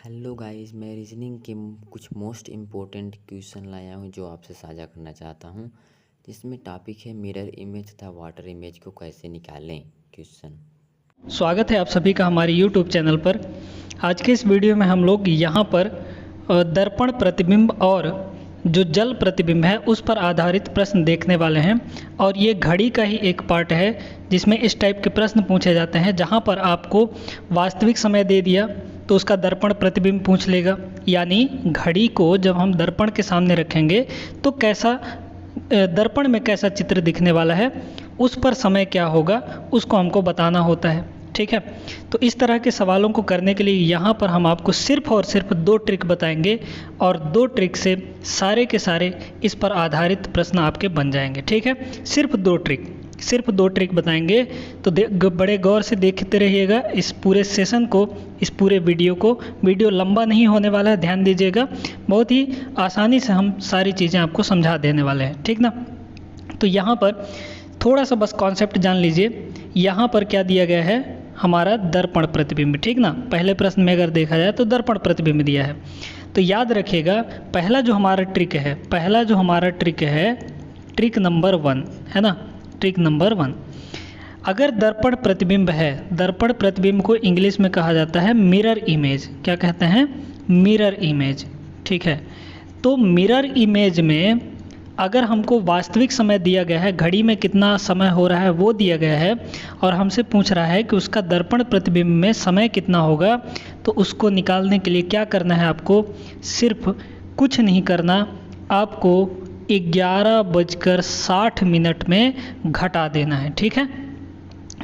Hello guys, मैं reasoning के कुछ मोस्ट इम्पोर्टेंट क्वेश्चन लाया हूँ जो आपसे साझा करना चाहता हूँ, जिसमें टॉपिक है मिरर इमेज तथा वाटर इमेज को कैसे निकालें। क्वेश्चन। स्वागत है आप सभी का हमारे YouTube चैनल पर। आज के इस वीडियो में हम लोग यहाँ पर दर्पण प्रतिबिंब और जो जल प्रतिबिंब है उस पर आधारित प्रश्न देखने वाले हैं। और ये घड़ी का ही एक पार्ट है जिसमें इस टाइप के प्रश्न पूछे जाते हैं, जहाँ पर आपको वास्तविक समय दे दिया तो उसका दर्पण प्रतिबिंब पूछ लेगा। यानी घड़ी को जब हम दर्पण के सामने रखेंगे तो कैसा दर्पण में कैसा चित्र दिखने वाला है, उस पर समय क्या होगा उसको हमको बताना होता है। ठीक है, तो इस तरह के सवालों को करने के लिए यहाँ पर हम आपको सिर्फ और सिर्फ 2 ट्रिक बताएंगे और 2 ट्रिक से सारे के सारे इस पर आधारित प्रश्न आपके बन जाएंगे। ठीक है, सिर्फ 2 ट्रिक बताएंगे, तो बड़े गौर से देखते रहिएगा इस पूरे सेशन को, इस पूरे वीडियो को। वीडियो लंबा नहीं होने वाला है, ध्यान दीजिएगा। बहुत ही आसानी से हम सारी चीज़ें आपको समझा देने वाले हैं, ठीक ना। तो यहाँ पर थोड़ा सा बस कॉन्सेप्ट जान लीजिए। यहाँ पर क्या दिया गया है, हमारा दर्पण प्रतिबिंब, ठीक ना। पहले प्रश्न में अगर देखा जाए तो दर्पण प्रतिबिंब दिया है। तो याद रखिएगा, पहला जो हमारा ट्रिक है ट्रिक नंबर 1 है ना। ट्रिक नंबर 1, अगर दर्पण प्रतिबिंब है, दर्पण प्रतिबिंब को इंग्लिश में कहा जाता है मिरर इमेज। क्या कहते हैं? Mirror image. ठीक है, तो मिरर इमेज में अगर हमको वास्तविक समय दिया गया है, घड़ी में कितना समय हो रहा है वो दिया गया है, और हमसे पूछ रहा है कि उसका दर्पण प्रतिबिंब में समय कितना होगा, तो उसको निकालने के लिए क्या करना है आपको? सिर्फ कुछ नहीं करना, आपको 11:60 में घटा देना है। ठीक है,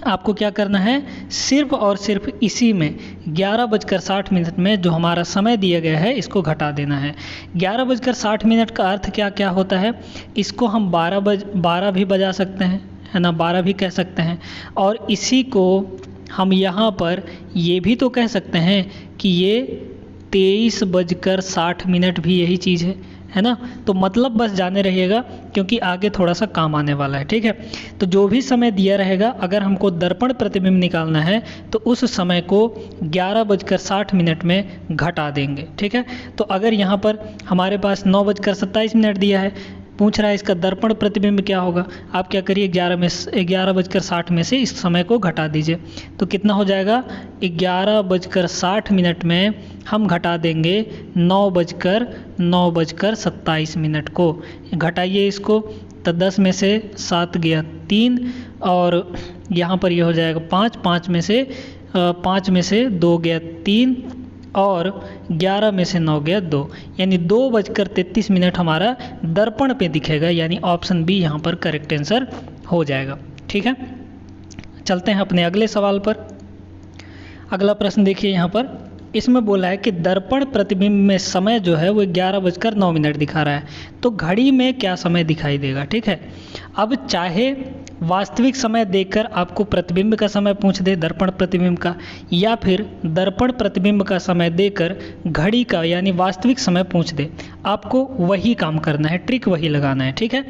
आपको क्या करना है? सिर्फ और सिर्फ इसी में 11:60 में जो हमारा समय दिया गया है इसको घटा देना है। 11:60 का अर्थ क्या क्या होता है? इसको हम 12 भी बजा सकते हैं, है ना, 12 भी कह सकते हैं। और इसी को हम यहाँ पर ये भी तो कह सकते हैं कि ये 23:60 भी यही चीज़ है ना। तो मतलब बस जाने रहिएगा, क्योंकि आगे थोड़ा सा काम आने वाला है। ठीक है, तो जो भी समय दिया रहेगा, अगर हमको दर्पण प्रतिबिंब निकालना है तो उस समय को 11:60 में घटा देंगे। ठीक है, तो अगर यहाँ पर हमारे पास 9:27 दिया है, पूछ रहा है इसका दर्पण प्रतिबिंब क्या होगा, आप क्या करिए 11:60 में से इस समय को घटा दीजिए। तो कितना हो जाएगा? 11:60 में हम घटा देंगे 9:27 को। घटाइए इसको, तो 10 में से 7 गया 3, और यहाँ पर ये हो जाएगा 5 में से 2 गया 3, और 11 में से 9 गया 2, यानी 2:33 हमारा दर्पण पे दिखेगा। यानी ऑप्शन बी यहाँ पर करेक्ट आंसर हो जाएगा। ठीक है, चलते हैं अपने अगले सवाल पर। अगला प्रश्न देखिए, यहाँ पर इसमें बोला है कि दर्पण प्रतिबिंब में समय जो है वो 11:09 दिखा रहा है, तो घड़ी में क्या समय दिखाई देगा। ठीक है, अब चाहे वास्तविक समय देकर आपको प्रतिबिंब का समय पूछ दे, दर्पण प्रतिबिंब का, या फिर दर्पण प्रतिबिंब का समय देकर घड़ी का यानी वास्तविक समय पूछ दे, आपको वही काम करना है, ट्रिक वही लगाना है। ठीक है,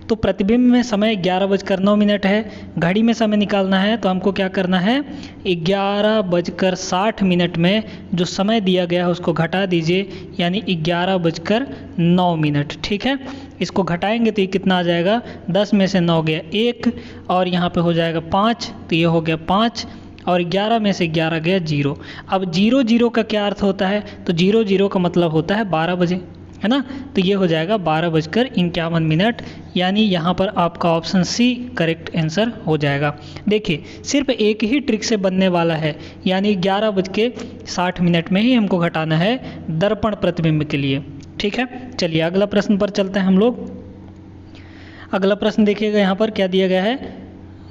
तो प्रतिबिंब में समय 11:09 है, घड़ी में समय निकालना है, तो हमको क्या करना है? 11:60 में जो समय दिया गया है उसको घटा दीजिए, यानी 11:09। ठीक है, इसको घटाएंगे तो ये कितना आ जाएगा? 10 में से 9 गया 1, और यहाँ पे हो जाएगा 5, तो ये हो गया 5, और 11 में से 11 गया 0। अब 0 का क्या अर्थ होता है? तो 0 का मतलब होता है 12 बजे, है ना। तो ये हो जाएगा 12:51, यानी यहाँ पर आपका ऑप्शन सी करेक्ट आंसर हो जाएगा। देखिए, सिर्फ एक ही ट्रिक से बनने वाला है, यानी 11:60 में ही हमको घटाना है दर्पण प्रतिबिंब के लिए। ठीक है, चलिए अगला प्रश्न पर चलते हैं हम लोग। अगला प्रश्न देखिएगा, यहाँ पर क्या दिया गया है?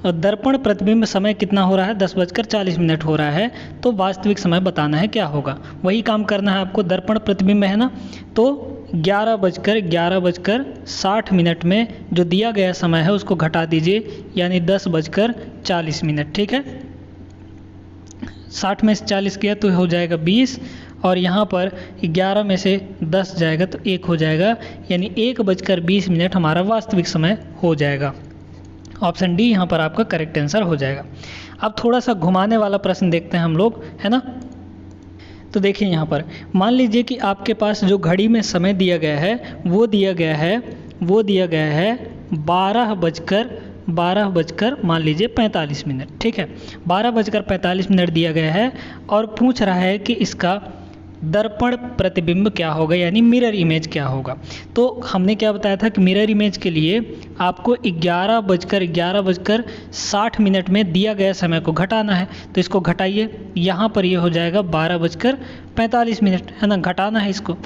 दर्पण प्रतिबिंब समय कितना हो रहा है? 10:40 हो रहा है, तो वास्तविक समय बताना है क्या होगा। वही काम करना है आपको, दर्पण प्रतिबिंब है ना, तो 11:60 में जो दिया गया समय है उसको घटा दीजिए, यानी 10:40। ठीक है, 60 में से 40 गया तो हो जाएगा 20, और यहाँ पर 11 में से 10 जाएगा तो 1 हो जाएगा, यानी 1:20 हमारा वास्तविक समय हो जाएगा। ऑप्शन डी यहाँ पर आपका करेक्ट आंसर हो जाएगा। अब थोड़ा सा घुमाने वाला प्रश्न देखते हैं हम लोग, है ना। तो तो देखिए यहाँ पर मान लीजिए कि आपके पास जो घड़ी में समय दिया गया है वो दिया गया है 12 बजकर मान लीजिए 45 मिनट, ठीक है। 12 बजकर 45 मिनट दिया गया है और पूछ रहा है कि इसका दर्पण प्रतिबिंब क्या होगा, यानी मिरर इमेज क्या होगा। तो हमने क्या बताया था कि मिरर इमेज के लिए आपको 11:60 में दिया गया समय को घटाना है। तो इसको घटाइए, यहाँ पर ये हो जाएगा 12:45, है ना, घटाना है इसको।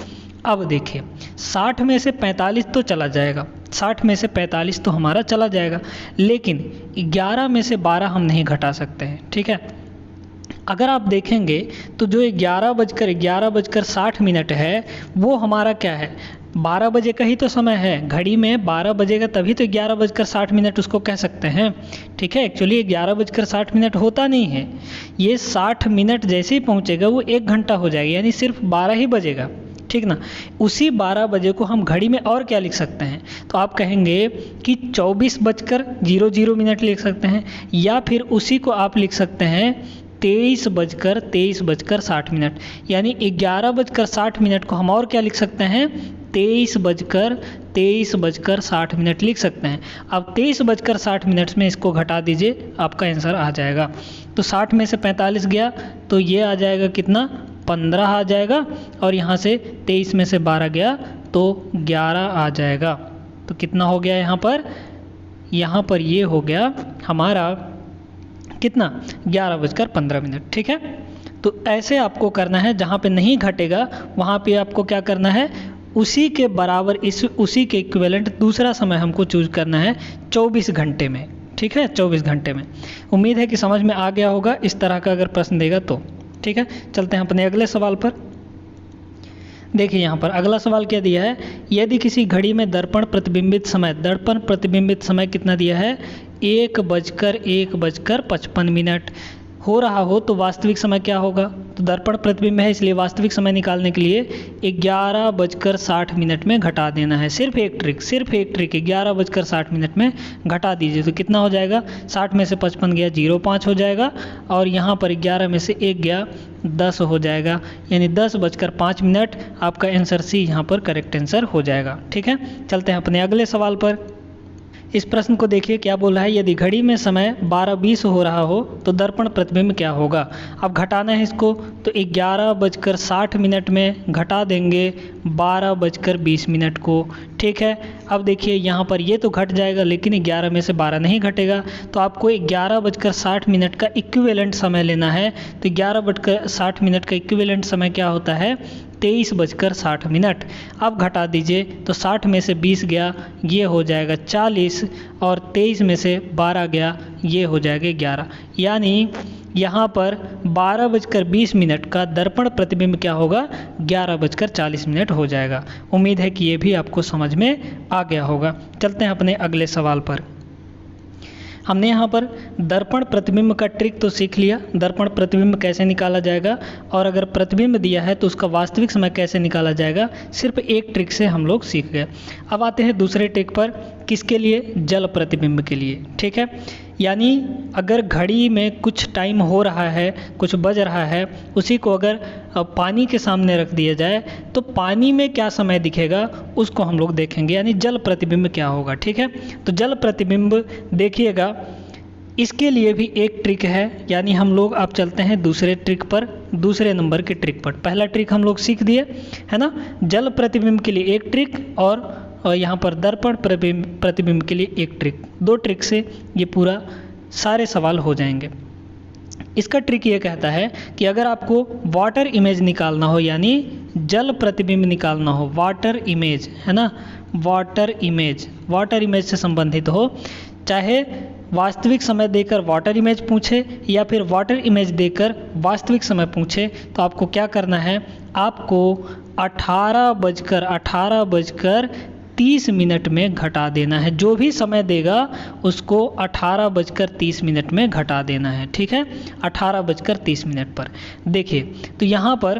अब देखिए 60 में से 45 तो चला जाएगा, 60 में से 45 तो हमारा चला जाएगा, लेकिन 11 में से 12 हम नहीं घटा सकते हैं, ठीक है। अगर आप देखेंगे तो जो 11:60 है वो हमारा क्या है, 12 बजे का ही तो समय है। घड़ी में 12 बजेगा तभी तो 11:60 उसको कह सकते हैं, ठीक है। एक्चुअली 11:60 होता नहीं है, ये 60 मिनट जैसे ही पहुंचेगा वो 1 घंटा हो जाएगा, यानी सिर्फ 12 ही बजेगा, ठीक ना। उसी 12 बजे को हम घड़ी में और क्या लिख सकते हैं, तो आप कहेंगे कि 24:00 लिख सकते हैं, या फिर उसी को आप लिख सकते हैं 23:60, यानी 11:60 को हम और क्या लिख सकते हैं, 23:60 लिख सकते हैं। अब 23:60 में इसको घटा दीजिए, आपका आंसर आ जाएगा। तो 60 में से 45 गया तो ये आ जाएगा कितना, 15 आ जाएगा, और यहाँ से 23 में से 12 गया तो 11 आ जाएगा। तो कितना हो गया यहाँ पर ये हो गया हमारा कितना, 11:15, ठीक है। तो ऐसे आपको करना है, जहाँ पे नहीं घटेगा वहाँ पे आपको क्या करना है, उसी के बराबर उसी के इक्विवेलेंट दूसरा समय हमको चूज करना है 24 घंटे में, ठीक है, 24 घंटे में। उम्मीद है कि समझ में आ गया होगा इस तरह का अगर प्रश्न देगा तो, ठीक है। चलते हैं अपने अगले सवाल पर। देखिए यहाँ पर अगला सवाल क्या दिया है, यदि किसी घड़ी में दर्पण प्रतिबिंबित समय कितना दिया है, 1:55 हो रहा हो तो वास्तविक समय क्या होगा। तो दर्पण प्रतिबिंब है इसलिए वास्तविक समय निकालने के लिए 11:60 में घटा देना है। सिर्फ एक ट्रिक 11:60 में घटा दीजिए तो कितना हो जाएगा, 60 में से 55 गया 0.5 हो जाएगा, और यहाँ पर 11 में से 1 गया 10 हो जाएगा, यानी 10:05 आपका आंसर सी यहाँ पर करेक्ट आंसर हो जाएगा, ठीक है। चलते हैं अपने अगले सवाल पर। इस प्रश्न को देखिए क्या बोल रहा है, यदि घड़ी में समय 12:20 हो रहा हो तो दर्पण प्रतिबिंब क्या होगा। अब घटाना है इसको, तो 11:60 में घटा देंगे 12:20 को, ठीक है। अब देखिए यहाँ पर ये तो घट जाएगा, लेकिन 11 में से 12 नहीं घटेगा, तो आपको 11:60 का इक्विवेलेंट समय लेना है। तो 11:60 का इक्विवेलेंट समय क्या होता है, 23:60। अब घटा दीजिए तो 60 में से 20 गया ये हो जाएगा 40, और 23 में से 12 गया ये हो जाएगा 11, यानी यहाँ पर 12:20 का दर्पण प्रतिबिंब क्या होगा, 11:40 हो जाएगा। उम्मीद है कि ये भी आपको समझ में आ गया होगा। चलते हैं अपने अगले सवाल पर। हमने यहाँ पर दर्पण प्रतिबिंब का ट्रिक तो सीख लिया, दर्पण प्रतिबिंब कैसे निकाला जाएगा, और अगर प्रतिबिंब दिया है तो उसका वास्तविक समय कैसे निकाला जाएगा, सिर्फ एक ट्रिक से हम लोग सीख गए। अब आते हैं दूसरे ट्रिक पर, किसके लिए, जल प्रतिबिंब के लिए, ठीक है। यानी अगर घड़ी में कुछ टाइम हो रहा है, कुछ बज रहा है, उसी को अगर पानी के सामने रख दिया जाए तो पानी में क्या समय दिखेगा उसको हम लोग देखेंगे, यानी जल प्रतिबिंब क्या होगा, ठीक है। तो जल प्रतिबिंब देखिएगा, इसके लिए भी एक ट्रिक है, यानी हम लोग अब चलते हैं दूसरे ट्रिक पर, दूसरे नंबर के ट्रिक पर। पहला ट्रिक हम लोग सीख दिए है ना, जल प्रतिबिंब के लिए एक ट्रिक, और यहाँ पर दर्पण प्रतिबिंब के लिए एक ट्रिक। 2 ट्रिक से ये पूरा सारे सवाल हो जाएंगे। इसका ट्रिक ये कहता है कि अगर आपको वाटर इमेज निकालना हो, यानी जल प्रतिबिंब निकालना हो, वाटर इमेज है ना, वाटर इमेज से संबंधित हो, चाहे वास्तविक समय देकर वाटर इमेज पूछे या फिर वाटर इमेज देकर वास्तविक समय पूछे, तो आपको क्या करना है, आपको 18:30 में घटा देना है। जो भी समय देगा उसको 18:30 में घटा देना है, ठीक है, 18:30 पर। देखिए तो यहाँ पर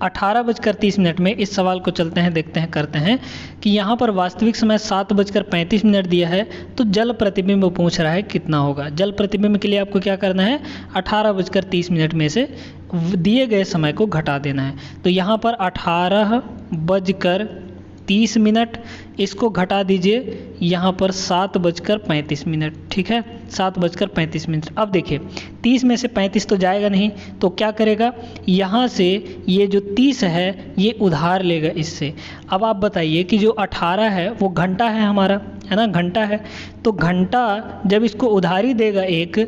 18:30 में इस सवाल को चलते हैं, देखते हैं, करते हैं कि यहाँ पर वास्तविक समय 7:35 दिया है, तो जल प्रतिबिंब पूछ रहा है कितना होगा। जल प्रतिबिंब के लिए आपको क्या करना है, 18:30 में से दिए गए समय को घटा देना है। तो यहाँ पर 18:30, इसको घटा दीजिए यहाँ पर 7:35, ठीक है, 7:35। अब देखिए 30 में से 35 तो जाएगा नहीं, तो क्या करेगा, यहाँ से ये जो 30 है ये उधार लेगा इससे। अब आप बताइए कि जो 18 है वो घंटा है हमारा, है ना, घंटा है, तो घंटा जब इसको उधारी देगा एक,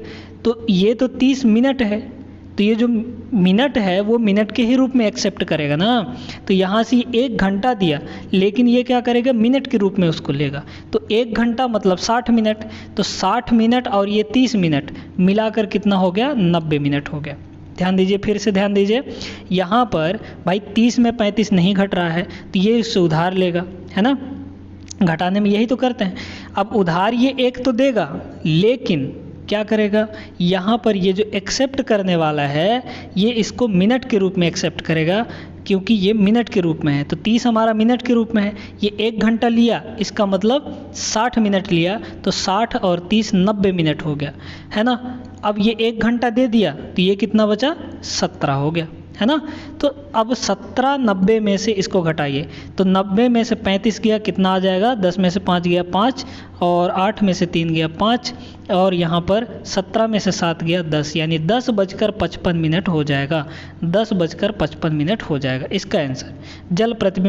तो ये तो 30 मिनट है, तो ये जो मिनट है वो मिनट के ही रूप में एक्सेप्ट करेगा ना। तो यहाँ से 1 घंटा दिया, लेकिन ये क्या करेगा, मिनट के रूप में उसको लेगा। तो 1 घंटा मतलब 60 मिनट, तो 60 मिनट और ये 30 मिनट मिलाकर कितना हो गया, 90 मिनट हो गया। ध्यान दीजिए, फिर से ध्यान दीजिए, यहाँ पर भाई 30 में 35 नहीं घट रहा है, तो ये इससे उधार लेगा, है ना, घटाने में यही तो करते हैं। अब उधार ये एक तो देगा, लेकिन क्या करेगा, यहाँ पर ये जो एक्सेप्ट करने वाला है ये इसको मिनट के रूप में एक्सेप्ट करेगा, क्योंकि ये मिनट के रूप में है। तो 30 हमारा मिनट के रूप में है, ये 1 घंटा लिया, इसका मतलब 60 मिनट लिया, तो 60 और 30 90 मिनट हो गया, है ना। अब ये 1 घंटा दे दिया, तो ये कितना बचा, 17 हो गया, है ना। तो अब 17 90 में से इसको घटाइए, तो 90 में से 35 गया, कितना आ जाएगा, 10 में से 5 गया 5, और 8 में से 3 गया 5, और यहाँ पर 17 में से 7 गया 10, यानी 10:55 हो जाएगा, 10:55 हो जाएगा इसका आंसर। जल प्रतिबिंब